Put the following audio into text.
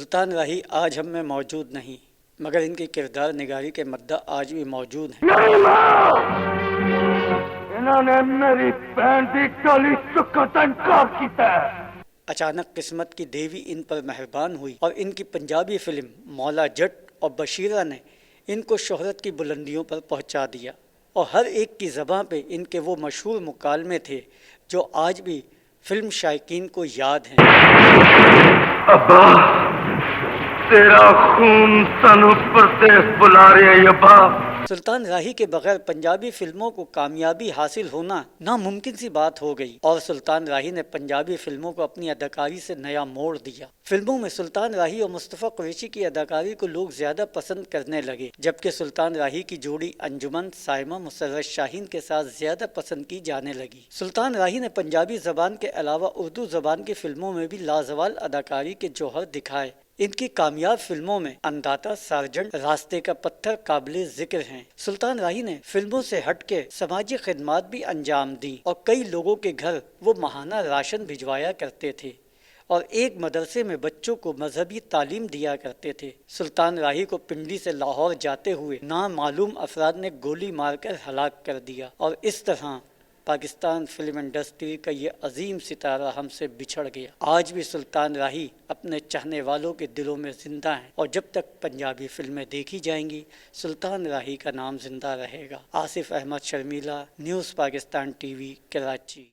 سلطان راہی آج ہم میں موجود نہیں، مگر ان کی کردار نگاری کے مدعا آج بھی موجود ہیں۔ نہیں ماں، انہوں نے میری بہن کی ٹولی سکتن کار کیتا ہے۔ اچانک قسمت کی دیوی ان پر مہربان ہوئی اور ان کی پنجابی فلم مولا جٹ اور بشیرہ نے ان کو شہرت کی بلندیوں پر پہنچا دیا، اور ہر ایک کی زباں پہ ان کے وہ مشہور مکالمے تھے جو آج بھی فلم شائقین کو یاد ہیں۔ ابا، تیرا خون سانو پردیس بلا رہے ہے ابا۔ سلطان راہی کے بغیر پنجابی فلموں کو کامیابی حاصل ہونا ناممکن سی بات ہو گئی، اور سلطان راہی نے پنجابی فلموں کو اپنی اداکاری سے نیا موڑ دیا۔ فلموں میں سلطان راہی اور مصطفیٰ قریشی کی اداکاری کو لوگ زیادہ پسند کرنے لگے، جبکہ سلطان راہی کی جوڑی انجمن سائمہ مسرت شاہین کے ساتھ زیادہ پسند کی جانے لگی۔ سلطان راہی نے پنجابی زبان کے علاوہ اردو زبان کی فلموں میں بھی لازوال اداکاری کے جوہر دکھائے۔ ان کی کامیاب فلموں میں اندھاتا، سارجنٹ، راستے کا پتھر قابل ذکر ہیں۔ سلطان راہی نے فلموں سے ہٹ کے سماجی خدمات بھی انجام دیں، اور کئی لوگوں کے گھر وہ ماہانہ راشن بھجوایا کرتے تھے اور ایک مدرسے میں بچوں کو مذہبی تعلیم دیا کرتے تھے۔ سلطان راہی کو پنڈی سے لاہور جاتے ہوئے نامعلوم افراد نے گولی مار کر ہلاک کر دیا، اور اس طرح پاکستان فلم انڈسٹری کا یہ عظیم ستارہ ہم سے بچھڑ گیا۔ آج بھی سلطان راہی اپنے چاہنے والوں کے دلوں میں زندہ ہیں، اور جب تک پنجابی فلمیں دیکھی جائیں گی سلطان راہی کا نام زندہ رہے گا۔ Asif Ahmed Sharmila, News Pakistan T V, Karachi.